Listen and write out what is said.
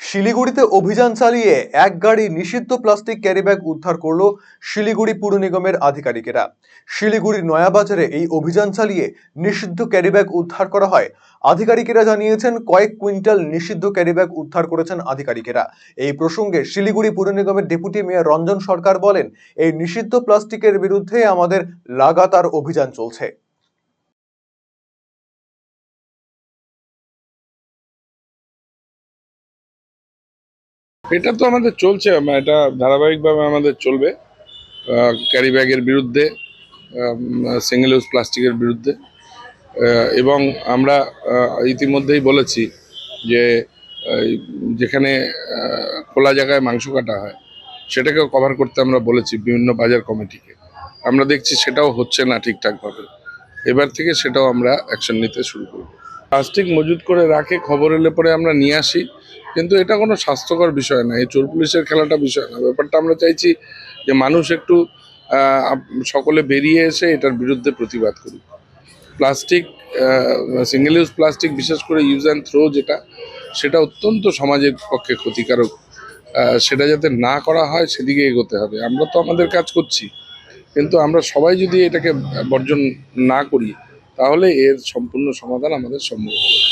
শিলিগুড়িতে অভিযান চালিয়ে এক গাড়ি নিষিদ্ধ প্লাস্টিক ক্যারিব্যাগ উদ্ধার করল শিলিগুড়ি পুর নিগমের আধিকারিকেরা। শিলিগুড়ির নয়াবাজারে এই অভিযান চালিয়ে নিষিদ্ধ ক্যারিব্যাগ উদ্ধার করা হয়। আধিকারিকেরা জানিয়েছেন কয়েক কুইন্টাল নিষিদ্ধ ক্যারিব্যাগ উদ্ধার করেছেন আধিকারিকেরা। এই প্রসঙ্গে শিলিগুড়ি পুর নিগমের ডেপুটি মেয়র রঞ্জন সরকার বলেন, এই নিষিদ্ধ প্লাস্টিকের বিরুদ্ধে আমাদের লাগাতার অভিযান চলছে। এটা তো আমাদের চলছে, এটা ধারাবাহিকভাবে আমাদের চলবে। ক্যারি ব্যাগের বিরুদ্ধে, সিঙ্গেল ইউজ প্লাস্টিকের বিরুদ্ধে, এবং আমরা ইতিমধ্যেই বলেছি যে যেখানে খোলা জায়গায় মাংস কাটা হয় সেটাকেও কভার করতে আমরা বলেছি বিভিন্ন বাজার কমিটিকে। আমরা দেখছি সেটাও হচ্ছে না ঠিকঠাকভাবে। এবার থেকে সেটাও আমরা অ্যাকশন নিতে শুরু করব। প্লাস্টিক মজুত করে রাখে, খবর এলে পরে আমরা নিয়ে আসি, কিন্তু এটা কোনো স্বাস্থ্যকর বিষয় না, এই চোর পুলিশের খেলাটা বিষয় না। ব্যাপারটা আমরা চাইছি যে মানুষ একটু সকলে বেরিয়ে এসে এটার বিরুদ্ধে প্রতিবাদ করুক। প্লাস্টিক, সিঙ্গেল ইউজ প্লাস্টিক, বিশেষ করে ইউজ অ্যান্ড থ্রো যেটা, সেটা অত্যন্ত সমাজের পক্ষে ক্ষতিকারক। সেটা যাতে না করা হয় সেদিকে এগোতে হবে। আমরা তো আমাদের কাজ করছি, কিন্তু আমরা সবাই যদি এটাকে বর্জন না করি তাহলে এর সম্পূর্ণ সমাধান আমাদের সম্ভব হবে।